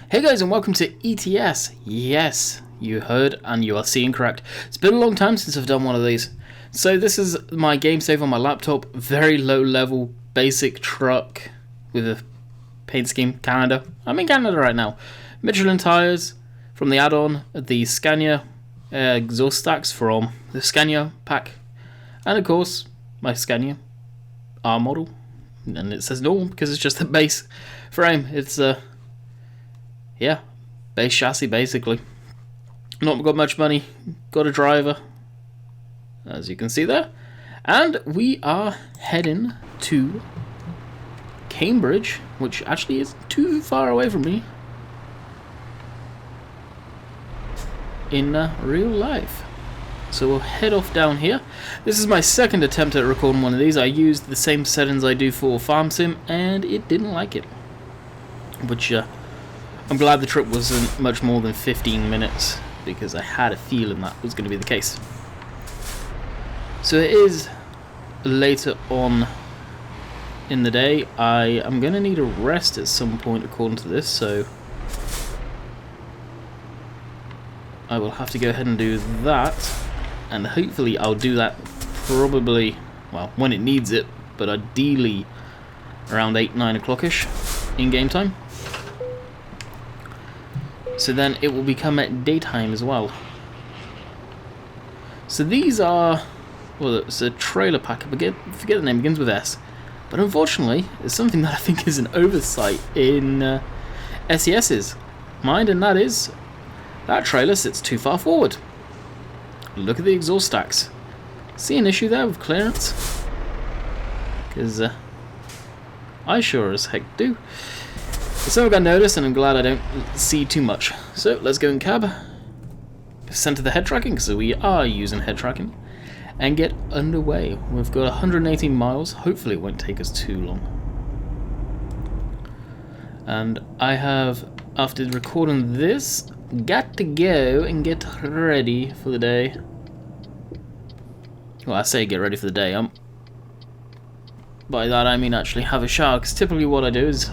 Hey guys, and welcome to ETS. Yes, you heard and you are seeing correct. It's been a long time since I've done one of these. So this is my game save on my laptop. Very low level, basic truck with a paint scheme. Canada. I'm in Canada right now. Michelin tires from the add-on. The Scania exhaust stacks from the Scania pack. And of course, my Scania R model. And it says normal because it's just the base frame. It's yeah, base chassis basically. Not got much money, got a driver, as you can see there. And we are heading to Cambridge, which actually isn't too far away from me in real life. So we'll head off down here. This is my second attempt at recording one of these. I used the same settings I do for Farm Sim, and it didn't like it. Which, I'm glad the trip wasn't much more than 15 minutes, because I had a feeling that was going to be the case. So it is later on in the day. I am going to need a rest at some point according to this, so I will have to go ahead and do that, and hopefully I'll do that probably, well, when it needs it, but ideally around 8-9 o'clock-ish in game time. So then it will become at daytime as well. So these are, well, it's a trailer pack. I forget the name, begins with S. But unfortunately, it's something that I think is an oversight in SES's mind, and that is that trailer sits too far forward. Look at the exhaust stacks. See an issue there with clearance? Because I sure as heck do. It's something I noticed, and I'm glad I don't see too much. So let's go in cab, center the head tracking, because we are using head tracking, and get underway. We've got 118 miles. Hopefully it won't take us too long. And I have, after recording this, got to go and get ready for the day. Well, I say get ready for the day. By that I mean actually have a shower, because typically what I do is,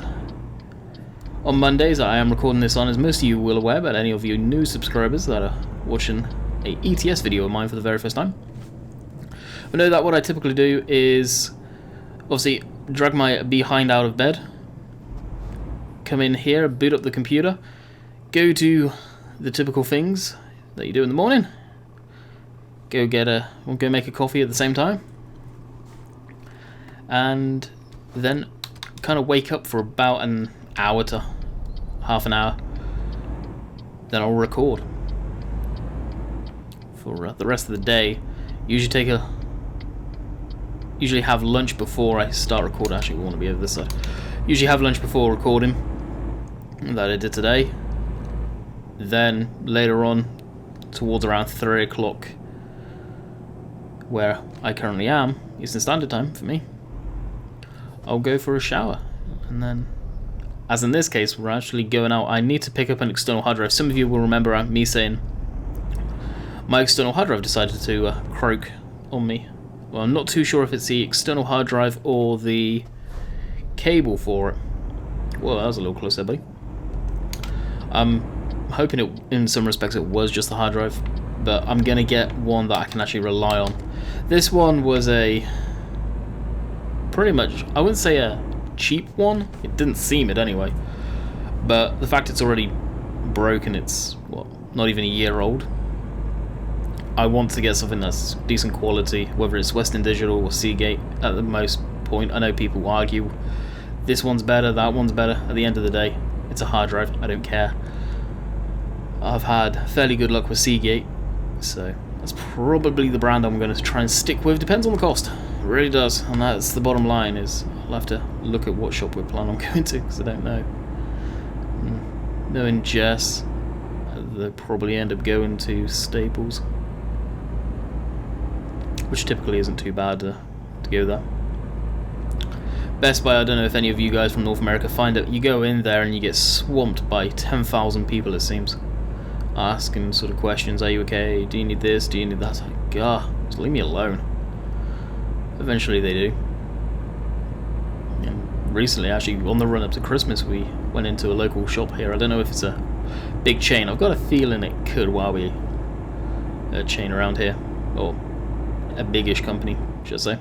on Mondays, I am recording this on, as most of you will aware, but any of you new subscribers that are watching a ETS video of mine for the very first time I know that what I typically do is obviously drag my behind out of bed, come in here, boot up the computer, go to the typical things that you do in the morning, go make a coffee at the same time, and then kind of wake up for about an hour to half an hour. Then I'll record for the rest of the day. Usually have lunch before I start recording. Actually, we want to be over this side. Usually have lunch before recording. That I did today. Then later on, towards around 3 o'clock, where I currently am, Eastern Standard Time for me, I'll go for a shower, and then, as in this case, we're actually going out. I need to pick up an external hard drive. Some of you will remember me saying my external hard drive decided to croak on me. Well, I'm not too sure if it's the external hard drive or the cable for it. Well, that was a little close there, buddy. I'm hoping it, in some respects, it was just the hard drive, but I'm going to get one that I can actually rely on. This one was a pretty much, I wouldn't say a cheap one, it didn't seem it anyway, but the fact it's already broken, it's not even a year old. I want to get something that's decent quality, whether it's Western Digital or Seagate at the most point. I know people argue this one's better, that one's better. At the end of the day, it's a hard drive, I don't care. I've had fairly good luck with Seagate, so that's probably the brand I'm going to try and stick with. Depends on the cost, it really does, and that's the bottom line. Is I'll have to look at what shop we're planning on going to, because I don't know. Knowing Jess, they'll probably end up going to Staples, which typically isn't too bad to go there. Best Buy, I don't know if any of you guys from North America find it. You go in there and you get swamped by 10,000 people, it seems, asking sort of questions. Are you okay? Do you need this? Do you need that? It's like, just leave me alone. Eventually they do. And recently, actually, on the run up to Christmas, we went into a local shop here. I don't know if it's a big chain. I've got a feeling it could well be a chain around here, or a biggish company, should I say.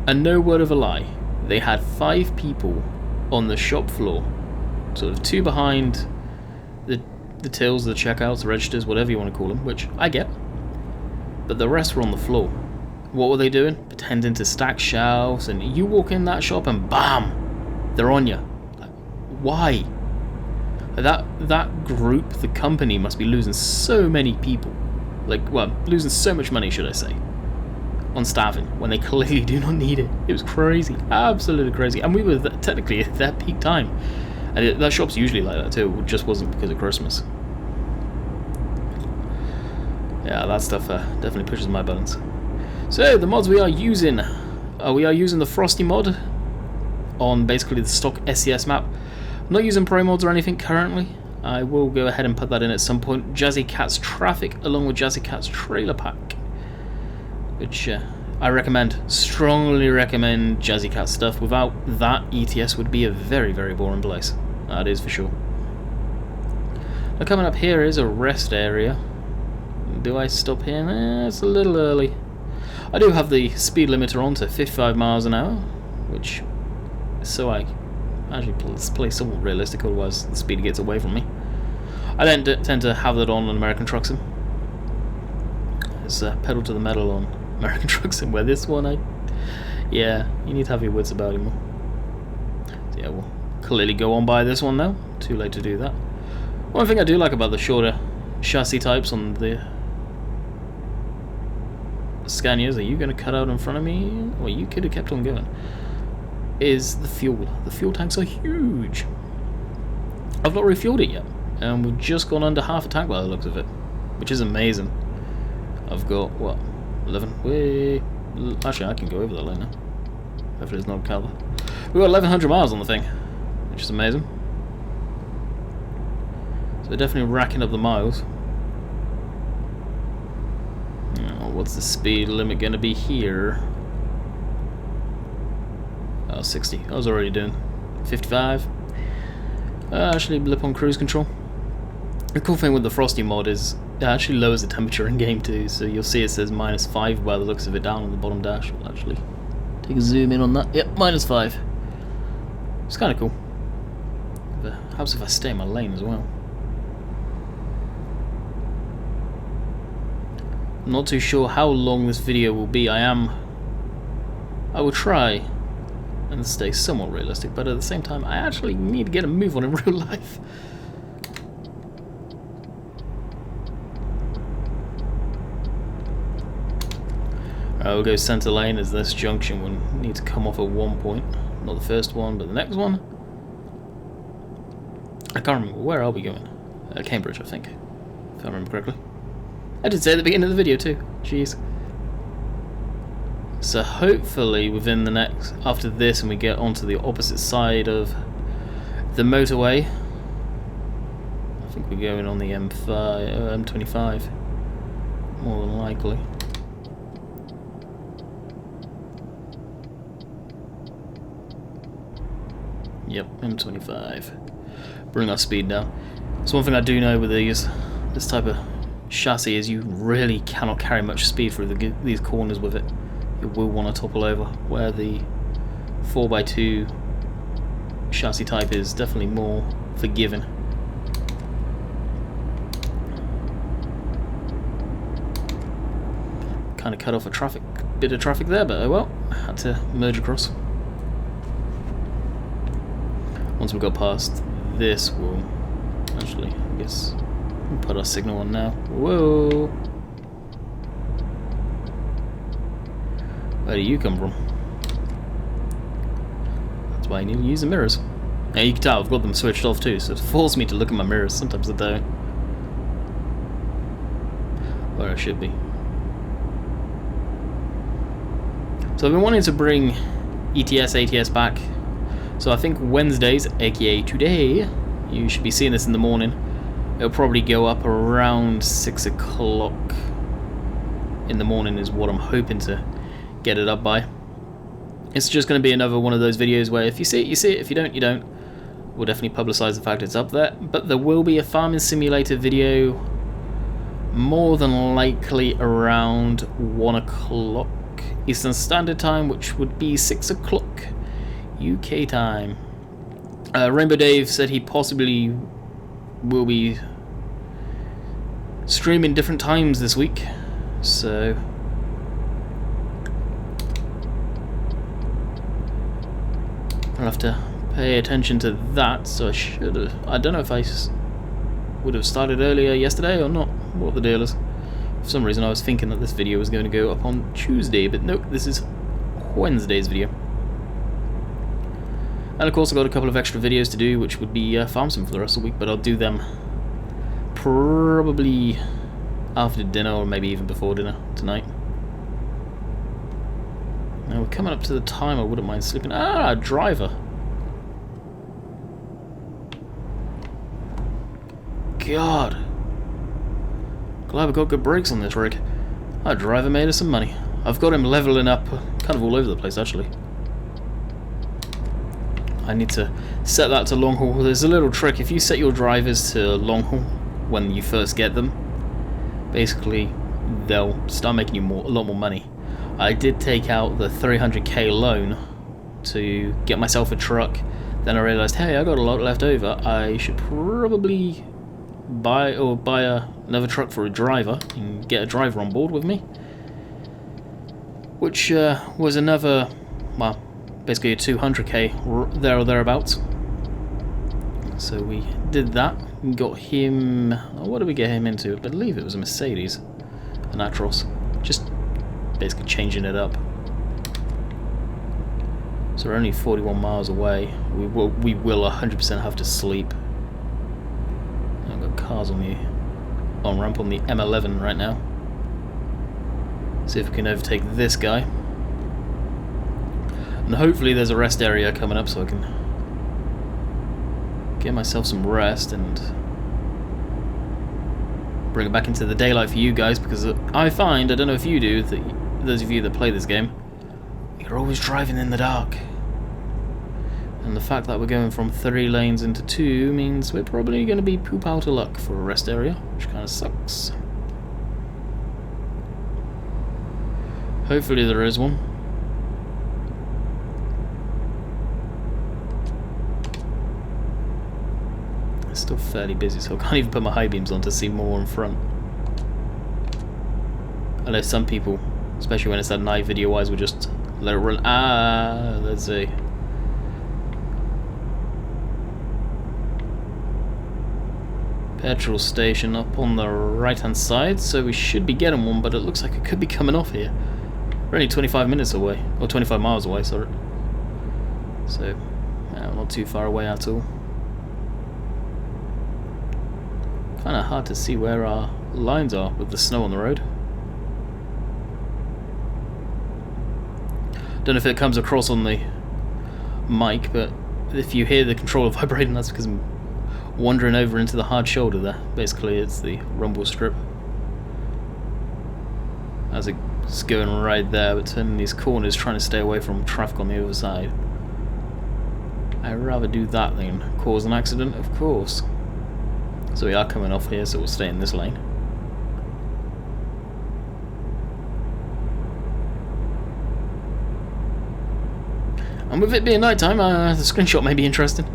And no word of a lie, they had 5 people on the shop floor, sort of 2 behind the tills, the checkouts, the registers, whatever you want to call them, which I get. But the rest were on the floor. What were they doing? Pretending to stack shelves, and you walk in that shop and bam, they're on you. Like, why? That group, the company, must be losing so many people. Like, well, losing so much money, should I say, on staffing, when they clearly do not need it. It was crazy, absolutely crazy. And we were technically at that peak time. And that shop's usually like that too, it just wasn't because of Christmas. Yeah, that stuff definitely pushes my buttons. So, the mods we are using the Frosty mod on basically the stock SCS map. I'm not using pro mods or anything currently. I will go ahead and put that in at some point. Jazzy Cat's Traffic along with Jazzy Cat's Trailer Pack, which I recommend, strongly recommend Jazzy Cat stuff. Without that, ETS would be a very, very boring place. That is for sure. Now coming up here is a rest area. Do I stop here? It's a little early. I do have the speed limiter on to 55 miles an hour, which, so I actually play somewhat realistic, otherwise the speed gets away from me. I don't tend to have that on American Truck Sim. It's pedal to the metal on American Truck Sim, where this one, yeah, you need to have your wits about you more. So yeah, we'll clearly go on by this one now. Too late to do that. One thing I do like about the shorter chassis types on the Scanias, are you going to cut out in front of me? Well, you could have kept on going. Is the fuel. The fuel tanks are huge. I've not refueled it yet, and we've just gone under half a tank by the looks of it, which is amazing. I've got, what, 11? Wait, actually I can go over that line now. Hopefully it's not a cover. We've got 1100 miles on the thing, which is amazing. So we're definitely racking up the miles. What's the speed limit going to be here? Oh, 60. I was already doing 55. Actually, blip on cruise control. The cool thing with the Frosty mod is it actually lowers the temperature in game too. So you'll see it says -5 by the looks of it down on the bottom dash. We'll actually take a zoom in on that. Yep, -5. It's kind of cool. But helps if I stay in my lane as well. I'm not too sure how long this video will be. I will try and stay somewhat realistic, but at the same time I actually need to get a move on in real life. Alright, we'll go center lane, as this junction will need to come off at one point. Not the first one, but the next one. I can't remember, where are we going? Cambridge, I think, if I remember correctly. I did say at the beginning of the video too. Jeez. So hopefully within the next, after this, and we get onto the opposite side of the motorway. I think we're going on the M25, more than likely. Yep, M25. Bring our speed down. So one thing I do know with this type of chassis is you really cannot carry much speed through these corners with it. You will want to topple over, where the 4x2 chassis type is definitely more forgiving. Kind of cut off a bit of traffic there, but oh well, I had to merge across. Once we go past this, we'll actually, I guess, put our signal on now. Whoa! Where do you come from? That's why I need to use the mirrors. Now you can tell I've got them switched off too, so it forces me to look at my mirrors. Sometimes I don't. Where I should be. So I've been wanting to bring ETS, ATS back. So I think Wednesdays, aka today, you should be seeing this in the morning. It'll probably go up around 6 o'clock in the morning is what I'm hoping to get it up by. It's just going to be another one of those videos where if you see it, you see it. If you don't, you don't. We'll definitely publicise the fact it's up there. But there will be a farming simulator video, more than likely around 1 o'clock Eastern Standard Time, which would be 6 o'clock UK time. Rainbow Dave said he possibly will be streaming different times this week, so I'll have to pay attention to that. So I don't know if I would have started earlier yesterday or not, what the deal is. For some reason I was thinking that this video was going to go up on Tuesday, but nope, this is Wednesday's video. And of course I've got a couple of extra videos to do, which would be farm sim for the rest of the week, but I'll do them probably after dinner or maybe even before dinner tonight. Now we're coming up to the time I wouldn't mind sleeping. Ah, driver. God. Glad we got good brakes on this rig. Our driver made us some money. I've got him leveling up kind of all over the place actually. I need to set that to long haul. There's a little trick. If you set your drivers to long haul when you first get them, basically they'll start making you a lot more money. I did take out the 300k loan to get myself a truck. Then I realised, hey, I got a lot left over. I should probably buy another truck for a driver and get a driver on board with me, which was another, well, basically a 200k there or thereabouts. So we did that and got him, what did we get him into? I believe it was a Mercedes, an Atros, just basically changing it up. So we're only 41 miles away. We will 100% have to sleep. I've got cars on the ramp on the M11 right now. See if we can overtake this guy. And hopefully there's a rest area coming up so I can get myself some rest and bring it back into the daylight for you guys, because I find, I don't know if you do, that those of you that play this game, you're always driving in the dark. And the fact that we're going from 3 lanes into 2 means we're probably going to be poop out of luck for a rest area, which kind of sucks. Hopefully there is one. It's still fairly busy, so I can't even put my high beams on to see more in front. I know some people, especially when it's at night video wise, will just let it run. Ah, let's see. Petrol station up on the right hand side, so we should be getting one, but it looks like it could be coming off here. We're only 25 minutes away, or 25 miles away, sorry. So, not too far away at all. Kind of hard to see where our lines are with the snow on the road. Don't know if it comes across on the mic, but if you hear the controller vibrating, that's because I'm wandering over into the hard shoulder there. Basically it's the rumble strip as it's going right there, but turning these corners, trying to stay away from traffic on the other side. I'd rather do that than cause an accident, of course. So we are coming off here, so we'll stay in this lane. And with it being night time, the screenshot may be interesting.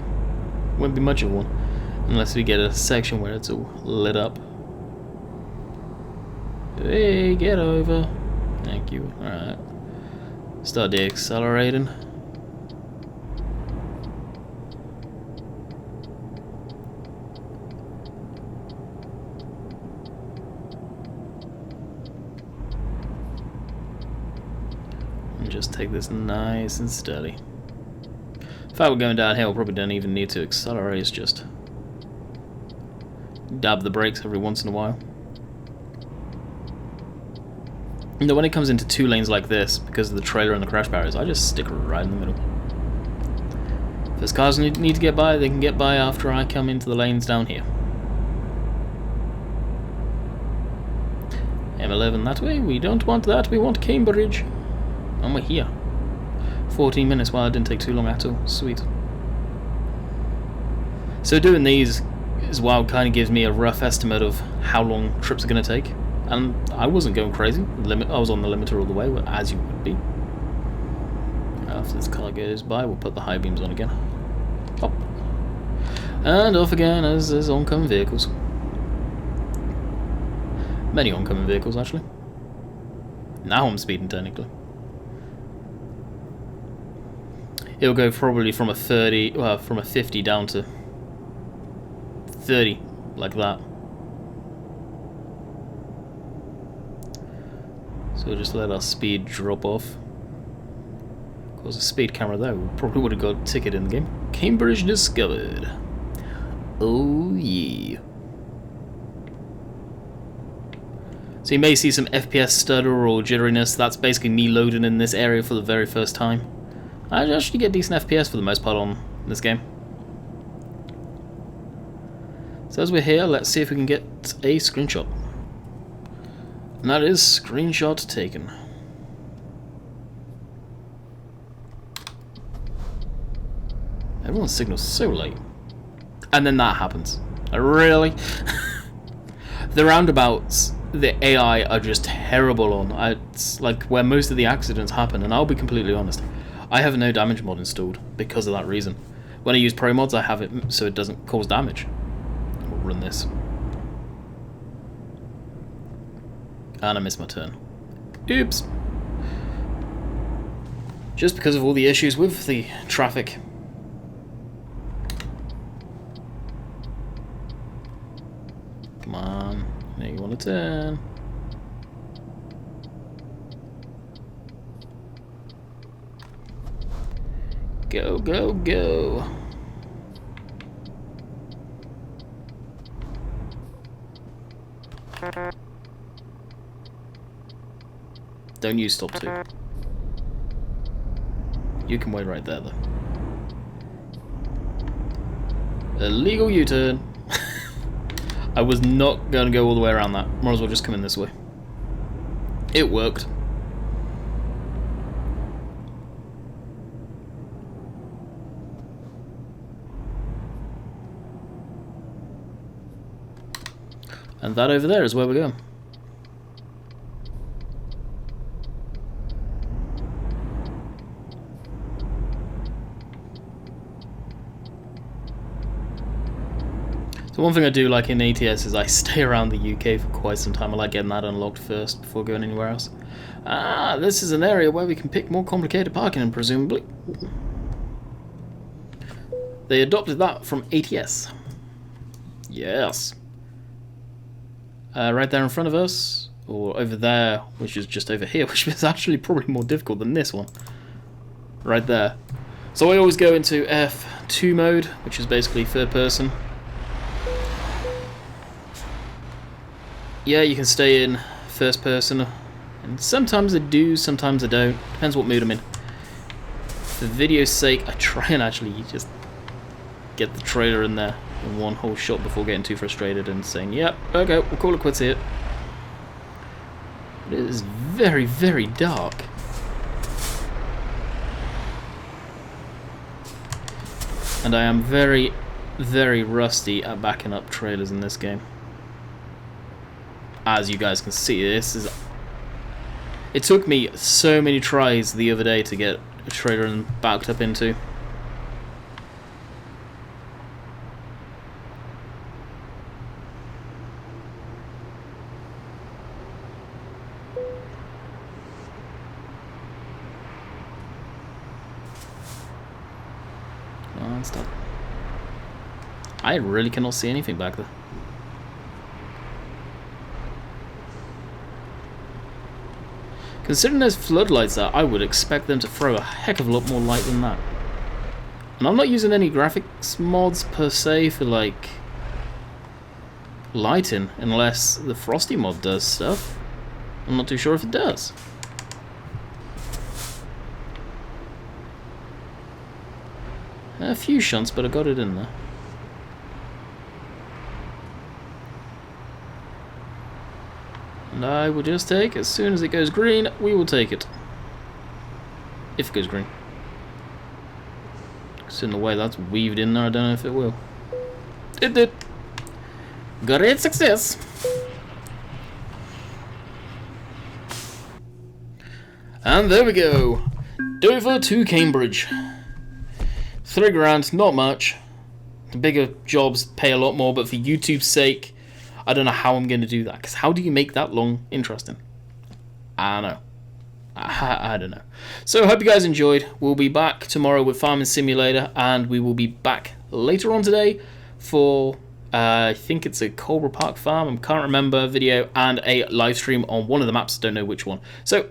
Won't be much of one, unless we get a section where it's all lit up. Hey, get over. Thank you. Alright. Start deaccelerating. And just take this nice and steady. If I were going downhill, probably don't even need to accelerate, it's just dab the brakes every once in a while. You know, when it comes into 2 lanes like this, because of the trailer and the crash barriers, I just stick right in the middle. If there's cars need to get by, they can get by after I come into the lanes down here. M11 that way, we don't want that, we want Cambridge. And we're here. 14 minutes. Well, it didn't take too long at all. Sweet. So doing these as well kind of gives me a rough estimate of how long trips are going to take. And I wasn't going crazy. I was on the limiter all the way, as you would be. After this car goes by, we'll put the high beams on again. Pop. And off again as there's oncoming vehicles. Many oncoming vehicles, actually. Now I'm speeding, technically. It'll go probably from a 50 down to 30, like that. So we'll just let our speed drop off. Of course, a speed camera there probably would have got a ticket in the game. Cambridge discovered. Oh yeah. So you may see some FPS stutter or jitteriness. That's basically me loading in this area for the very first time. I actually get decent FPS for the most part on this game. So as we're here, let's see if we can get a screenshot. And that is screenshot taken. Everyone's signal's so late. And then that happens. Really? The roundabouts, the AI are just terrible on. It's like where most of the accidents happen, and I'll be completely honest. I have no damage mod installed because of that reason. When I use pro mods, I have it so it doesn't cause damage. We'll run this. And I missed my turn. Oops. Just because of all the issues with the traffic. Come on. Now you want to turn. Go, go, go. Don't use stop 2. You can wait right there, though. Illegal U-turn. I was not going to go all the way around that. Might as well just come in this way. It worked. And that over there is where we're going. So one thing I do like in ATS is I stay around the UK for quite some time. I like getting that unlocked first before going anywhere else. Ah, this is an area where we can pick more complicated parking, and presumably they adopted that from ATS. Yes. Right there in front of us, or over there, which is just over here, which is actually probably more difficult than this one. Right there. So I always go into F2 mode, which is basically third person. Yeah, you can stay in first person, and sometimes I do, sometimes I don't. Depends what mood I'm in. For video's sake, I try and actually just get the trailer in there in one whole shot before getting too frustrated and saying, yep, okay, we'll call it quits here. But it is very, very dark. And I am very, very rusty at backing up trailers in this game. As you guys can see, it took me so many tries the other day to get a trailer backed up into. Stop. I really cannot see anything back there. Considering there's floodlights there, I would expect them to throw a heck of a lot more light than that. And I'm not using any graphics mods per se for like lighting, unless the Frosty mod does stuff. I'm not too sure if it does. A few shunts, but I got it in there. And I will just take, as soon as it goes green, we will take it. If it goes green. It's in the way that's weaved in there. I don't know if it will. It did. Great success. And there we go. Dover to Cambridge. 3 grand, not much. The bigger jobs pay a lot more, but for YouTube's sake, I don't know how I'm going to do that. Because how do you make that long interesting? I don't know. I don't know. So I hope you guys enjoyed. We'll be back tomorrow with Farming Simulator, and we will be back later on today for I think it's a Cobra Park Farm, I can't remember, video, and a live stream on one of the maps, don't know which one. So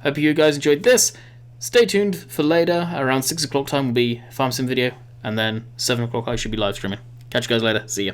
hope you guys enjoyed this. Stay tuned for later. Around 6 o'clock time will be Farm Sim video, and then 7 o'clock I should be live streaming. Catch you guys later. See ya.